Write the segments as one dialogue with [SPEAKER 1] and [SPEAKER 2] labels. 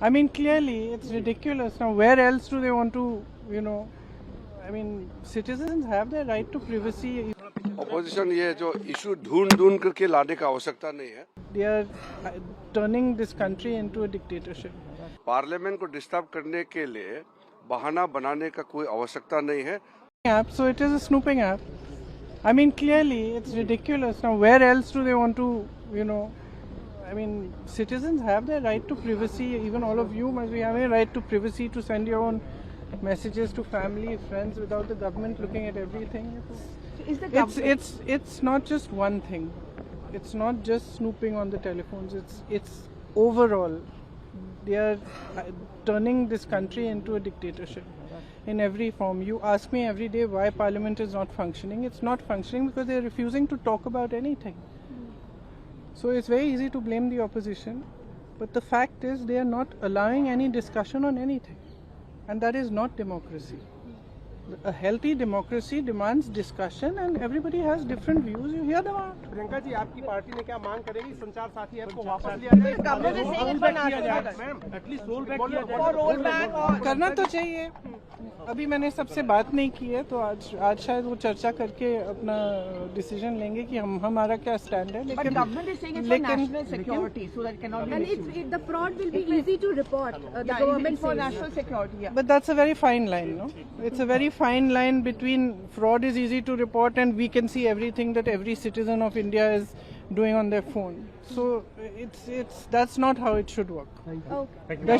[SPEAKER 1] I mean, clearly, it's ridiculous. Now, where else do they want to, citizens have their right to privacy.
[SPEAKER 2] Opposition ये जो issue ढूंढ करके लाने का आवश्यकता नहीं है.
[SPEAKER 1] They are turning this country into a dictatorship.
[SPEAKER 2] Parliament को डिस्टर्ब करने के लिए बहाना बनाने का कोई आवश्यकता नहीं है.
[SPEAKER 1] App, so it is a snooping app. I mean, clearly, it's ridiculous. Now, where else do they want to, citizens have their right to privacy. Even all of you must be having a right to privacy to send your own messages to family, friends, without the government looking at everything. It's not just one thing. It's not just snooping on the telephones. It's overall. They are turning this country into a dictatorship in every form. You ask me every day why Parliament is not functioning. It's not functioning because they are refusing to talk about anything. So it's very easy to blame the opposition, but the fact is they are not allowing any discussion on anything, and that is not democracy. A healthy democracy demands discussion, and everybody has different views. You hear them out.
[SPEAKER 3] Priyanka ji, आपकी party ने क्या मांग करेगी? संचार साथी app को वापस लिया जाए, एटलीस्ट रोल बैक
[SPEAKER 1] करना तो चाहिए. अभी मैंने सबसे बात नहीं की है, तो आज शायद वो चर्चा करके अपना डिसीजन लेंगे कि हमारा क्या स्टैंड है. लेकिन
[SPEAKER 4] national security, so that cannot be an issue.
[SPEAKER 5] The fraud will be easy to report. The government
[SPEAKER 4] for
[SPEAKER 5] says.
[SPEAKER 4] national security. Yeah.
[SPEAKER 1] But that's a very fine line, no? It's a very fine line between fraud is easy to report and we can see everything that every citizen of India is doing on their phone. So that's not how it should work.
[SPEAKER 5] Okay.
[SPEAKER 1] There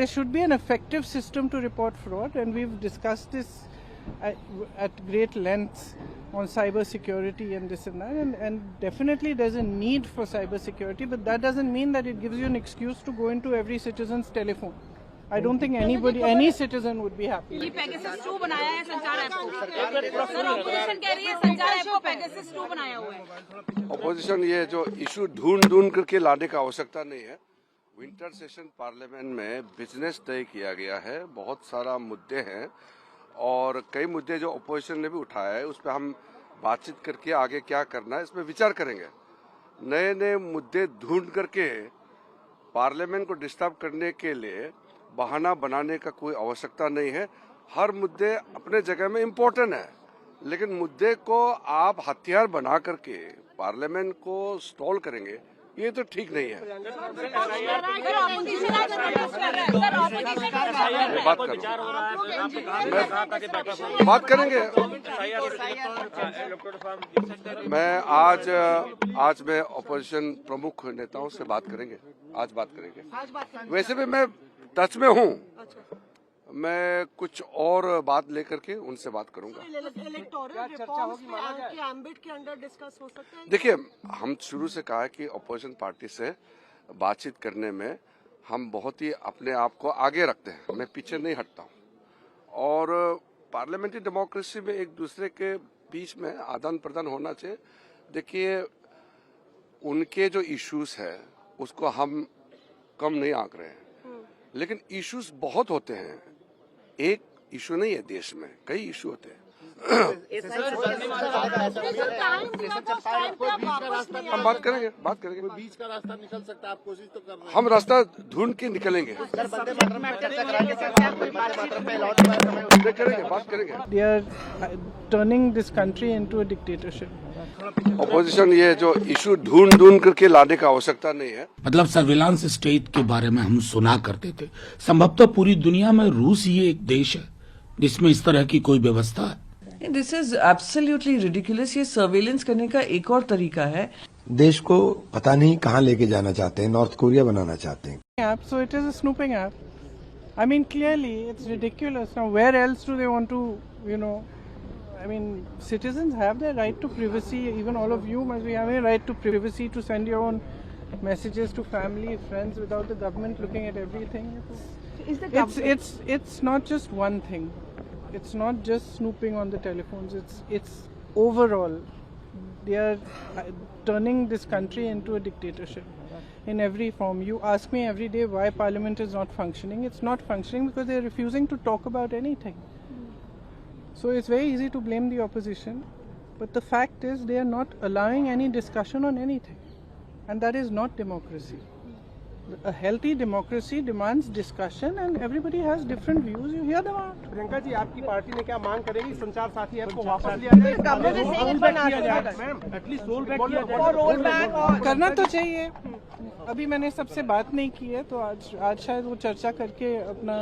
[SPEAKER 1] should be an effective system to report fraud, and we've discussed this at great lengths on cyber security and this and that, and definitely there's a need for cyber security, but that doesn't mean that it gives you an excuse to go into every citizen's telephone. I don't think any citizen would be happy.
[SPEAKER 6] Pegasus 2 बनाया है संचार app को. Sir, opposition कह रही है संचार app को Pegasus 2 बनाया हुआ है.
[SPEAKER 2] ऑपोजिशन ये जो इशू ढूंढ करके लाने का आवश्यकता नहीं है. विंटर सेशन पार्लियामेंट में बिजनेस तय किया गया है. बहुत सारा मुद्दे हैं और कई मुद्दे जो ऑपोजिशन ने भी उठाया है, उस पर हम बातचीत करके आगे क्या करना है इसमें विचार करेंगे. नए मुद्दे ढूंढ करके पार्लियामेंट को डिस्टर्ब करने के लिए बहाना बनाने का कोई आवश्यकता नहीं है. हर मुद्दे अपने जगह में इम्पोर्टेंट है, लेकिन मुद्दे को आप हथियार बना करके पार्लियामेंट को स्टॉल करेंगे, ये तो ठीक नहीं है. बात करेंगे. मैं आज मैं ऑपोजिशन प्रमुख नेताओं से बात करेंगे. आज बात करेंगे. वैसे भी मैं टच में हूँ. मैं कुछ और बात लेकर के उनसे बात करूंगा. देखिए, हम शुरू से कहा है कि अपोजिशन पार्टी से बातचीत करने में हम बहुत ही अपने आप को आगे रखते हैं. मैं पीछे नहीं हटता हूँ. और पार्लियामेंट्री डेमोक्रेसी में एक दूसरे के बीच में आदान प्रदान होना चाहिए. देखिए, उनके जो इश्यूज है उसको हम कम नहीं आंक रहे हैं, लेकिन इश्यूज बहुत होते हैं. एक इशू नहीं है, देश में कई इशू होते हैं. हम बात करेंगे.
[SPEAKER 3] बीच का रास्ता निकल सकता है, आप कोशिश तो कर रहे हैं.
[SPEAKER 2] हम रास्ता ढूंढ के निकलेंगे. बात करेंगे.
[SPEAKER 1] They are turning this country into a dictatorship.
[SPEAKER 2] Opposition ये जो इशू ढूंढ करके लाने का आवश्यकता नहीं है.
[SPEAKER 7] मतलब सर्विलांस स्टेट के बारे में हम सुना करते थे. संभवतः पूरी दुनिया में रूस ही एक देश है जिसमें इस तरह की कोई व्यवस्था है.
[SPEAKER 8] This is absolutely ridiculous. ये सर्वेलेंस करने का एक और तरीका है.
[SPEAKER 9] देश को पता नहीं कहाँ लेके जाना चाहते हैं. नॉर्थ कोरिया बनाना चाहते हैं.
[SPEAKER 1] App, so it is a snooping app. I mean, clearly, it's ridiculous. Now, where else do they want to, citizens have their right to privacy. Even all of you must be having a right to privacy to send your own messages to family, friends, without the government looking at everything. It's not just one thing. It's not just snooping on the telephones. It's overall. They are turning this country into a dictatorship in every form. You ask me every day why Parliament is not functioning. It's not functioning because they are refusing to talk about anything. So it's very easy to blame the opposition, but the fact is they are not allowing any discussion on anything, and that is not democracy. A healthy democracy demands discussion, and everybody has different views. You hear them out.
[SPEAKER 3] Priyanka ji, आपकी party ने क्या मांग करेगी? संचार साथी app को वापस लिया जाए, एटलीस्ट रोल बैक किया जाए।
[SPEAKER 1] करना तो चाहिए। अभी मैंने सबसे बात नहीं की है, तो आज शायद वो चर्चा करके अपना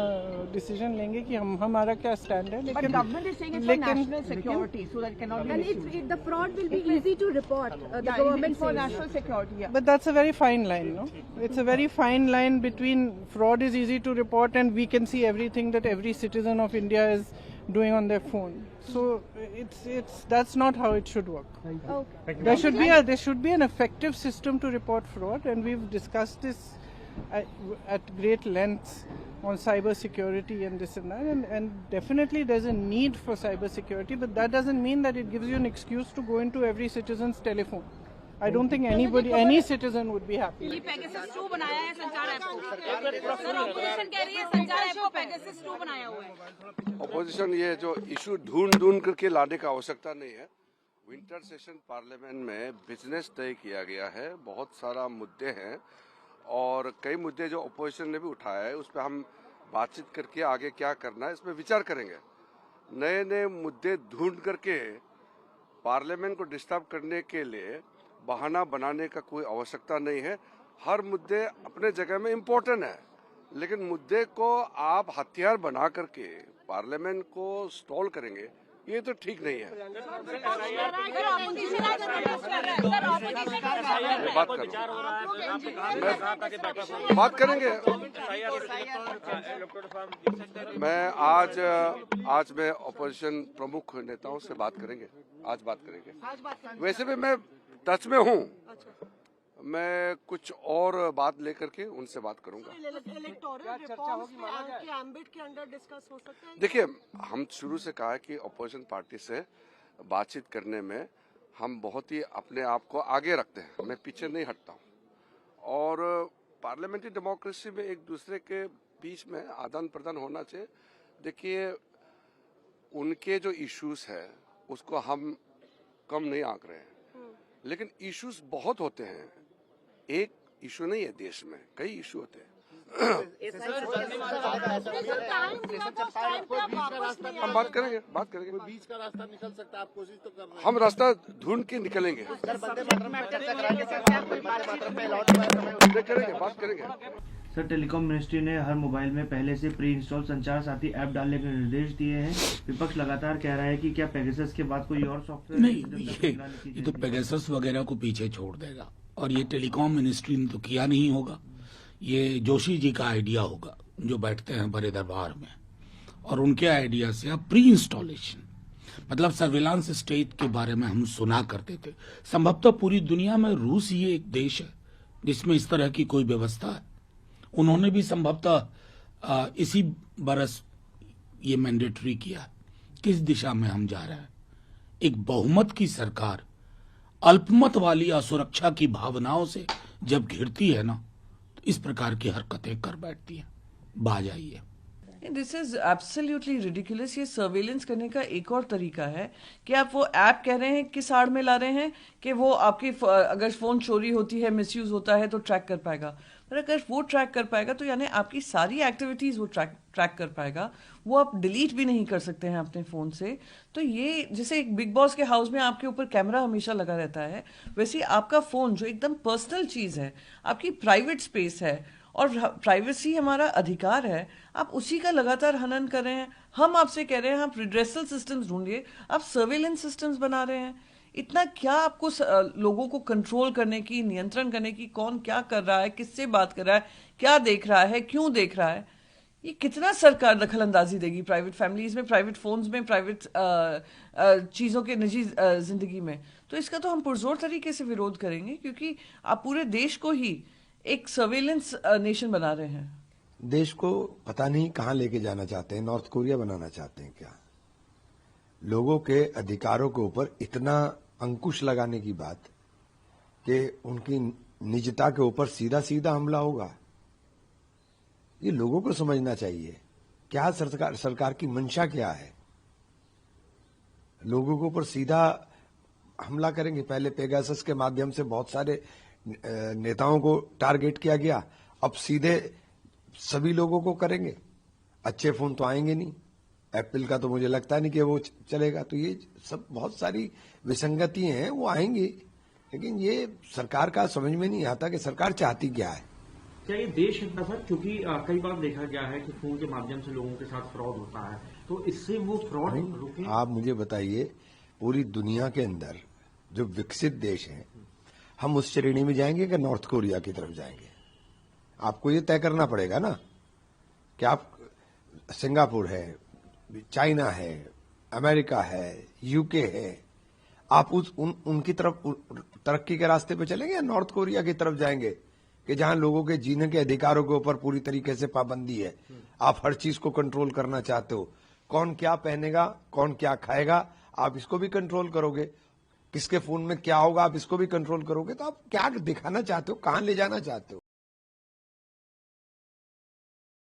[SPEAKER 1] डिसीजन लेंगे कि हमारा क्या स्टैंड है।
[SPEAKER 4] But government is saying it's for national security, so that cannot be an issue.
[SPEAKER 5] the fraud will be easy to report. The
[SPEAKER 4] Yeah,
[SPEAKER 5] government
[SPEAKER 4] it's for
[SPEAKER 5] says.
[SPEAKER 4] national security. Yeah.
[SPEAKER 1] But that's a very fine line, no? It's a very fine line between fraud is easy to report and we can see everything that every citizen of India is doing on their phone. So that's not how it should work.
[SPEAKER 5] Okay.
[SPEAKER 1] There should be an effective system to report fraud, and we've discussed this at great lengths on cyber security and this and that, and definitely there's a need for cyber security, but that doesn't mean that it gives you an excuse to go into every citizen's telephone. I don't think any citizen would be happy.
[SPEAKER 6] ये Pegasus 2 बनाया है संचार app को। Sir opposition कह रही है संचार app को Pegasus 2 बनाया हुआ है।
[SPEAKER 2] ऑपोजिशन ये जो इशू ढूंढ करके लाने का आवश्यकता नहीं है। विंटर सेशन पार्लियामेंट में बिजनेस तय किया गया है, बहुत सारा मुद्दे हैं और कई मुद्दे जो ऑपोजिशन ने भी उठाया है, उस पर हम बातचीत करके आगे क्या करना है इस पर विचार करेंगे। नए नए मुद्दे ढूंढ करके पार्लियामेंट को डिस्टर्ब करने के लिए बहाना बनाने का कोई आवश्यकता नहीं है। हर मुद्दे अपने जगह में इम्पोर्टेंट है, लेकिन मुद्दे को आप हथियार बना करके पार्लियामेंट को स्टॉल करेंगे, ये तो ठीक नहीं है। बात करेंगे। मैं आज मैं ऑपोजिशन प्रमुख नेताओं से बात करेंगे, आज बात करेंगे। वैसे भी मैं टच में हूँ, मैं कुछ और बात लेकर के उनसे बात करूंगा। देखिए, हम शुरू से कहा है कि अपोजिशन पार्टी से बातचीत करने में हम बहुत ही अपने आप को आगे रखते हैं, मैं पीछे नहीं हटता हूँ। और पार्लियामेंट्री डेमोक्रेसी में एक दूसरे के बीच में आदान प्रदान होना चाहिए। देखिए, उनके जो इश्यूज है उसको हम कम नहीं आंक रहे हैं, लेकिन इश्यूज बहुत होते हैं। एक इशू नहीं है, देश में कई इशू होते हैं। हम बात करेंगे।
[SPEAKER 10] बीच का रास्ता निकल सकता है, आप कोशिश तो कर रहे हैं।
[SPEAKER 2] हम रास्ता ढूंढ के निकलेंगे। बात करेंगे।
[SPEAKER 11] सर, टेलीकॉम मिनिस्ट्री ने हर मोबाइल में पहले से प्री इंस्टॉल संचार साथी ऐप डालने के निर्देश दिए हैं। विपक्ष लगातार कह रहा है कि क्या पेगासस के बाद कोई और सॉफ्टवेयर
[SPEAKER 7] नहीं, ये तो पेगासस वगैरह को पीछे छोड़ देगा, और ये टेलीकॉम मिनिस्ट्री ने तो किया नहीं होगा। ये जोशी जी का आइडिया होगा जो बैठते हैं बड़े दरबार में, और उनके आइडिया से अब प्री इंस्टॉलेशन, मतलब सर्विलांस स्टेट के बारे में हम सुना करते थे। संभवतः पूरी दुनिया में रूस ही एक देश है जिसमें इस तरह की कोई व्यवस्था है। उन्होंने भी संभवतः इसी बरस ये मैंडेटरी किया। किस दिशा में हम जा रहे हैं? एक बहुमत की सरकार अल्पमत वाली असुरक्षा की भावनाओं से जब घिरती है ना, तो इस प्रकार की हरकतें कर बैठती है। बाज आइए।
[SPEAKER 8] This is absolutely ridiculous. ये सर्वेलेंस करने का एक और तरीका है कि आप वो ऐप कह रहे हैं किस आड़ में ला रहे हैं कि वो आपकी अगर फोन चोरी होती है, मिसयूज होता है तो ट्रैक कर पाएगा। पर अगर वो ट्रैक कर पाएगा तो यानी आपकी सारी एक्टिविटीज वो ट्रैक कर पाएगा। वो आप डिलीट भी नहीं कर सकते हैं अपने फोन से। तो ये जैसे एक बिग बॉस के हाउस में आपके ऊपर कैमरा हमेशा लगा रहता है, वैसे आपका फोन जो एकदम पर्सनल चीज है, आपकी प्राइवेट स्पेस है और प्राइवेसी हमारा अधिकार है, आप उसी का लगातार हनन कर रहे हैं। हम आपसे कह रहे हैं आप रिड्रेसल सिस्टम्स ढूंढिए, आप सर्वेलेंस सिस्टम्स बना रहे हैं। इतना क्या आपको लोगों को कंट्रोल करने की, नियंत्रण करने की, कौन क्या कर रहा है, किससे बात कर रहा है, क्या देख रहा है, क्यों देख रहा है, ये कितना सरकार दखल अंदाजी देगी प्राइवेट फैमिलीज में, प्राइवेट फोन्स में, प्राइवेट चीज़ों के निजी जिंदगी में। तो इसका तो हम पुरजोर तरीके से विरोध करेंगे, क्योंकि आप पूरे देश को ही एक सर्वेलेंस नेशन बना रहे हैं।
[SPEAKER 9] देश को पता नहीं कहां लेके जाना चाहते हैं, नॉर्थ कोरिया बनाना चाहते हैं क्या? लोगों के अधिकारों के ऊपर इतना अंकुश लगाने की बात कि उनकी निजता के ऊपर सीधा सीधा हमला होगा, ये लोगों को समझना चाहिए। क्या सरकार की मंशा क्या है? लोगों के ऊपर सीधा हमला करेंगे। पहले पेगासस के माध्यम से बहुत सारे नेताओं को टारगेट किया गया, अब सीधे सभी लोगों को करेंगे, अच्छे फोन तो आएंगे नहीं, एप्पल का तो मुझे लगता नहीं कि वो चलेगा। तो ये सब बहुत सारी विसंगति हैं, वो आएंगी, लेकिन ये सरकार का समझ में नहीं आता कि सरकार चाहती क्या है।
[SPEAKER 11] क्या ये देश हित है सर? क्योंकि कई बार देखा गया है कि फोन के माध्यम से लोगों के साथ फ्रॉड होता है, तो इससे वो फ्रॉड रुके।
[SPEAKER 9] आप मुझे बताइए, पूरी दुनिया के अंदर जो विकसित देश हैं, हम उस श्रेणी में जाएंगे कि नॉर्थ कोरिया की तरफ जाएंगे? आपको ये तय करना पड़ेगा ना कि आप सिंगापुर है, चाइना है, अमेरिका है, यूके है, आप उनकी तरफ तरक्की के रास्ते पे चलेंगे या नॉर्थ कोरिया की तरफ जाएंगे कि जहां लोगों के जीने के अधिकारों के ऊपर पूरी तरीके से पाबंदी है, आप हर चीज को कंट्रोल करना चाहते हो, कौन क्या पहनेगा, कौन क्या खाएगा, आप इसको भी कंट्रोल करोगे, किसके फोन में क्या होगा आप इसको भी कंट्रोल करोगे, तो आप क्या दिखाना चाहते हो, कहां ले जाना चाहते हो?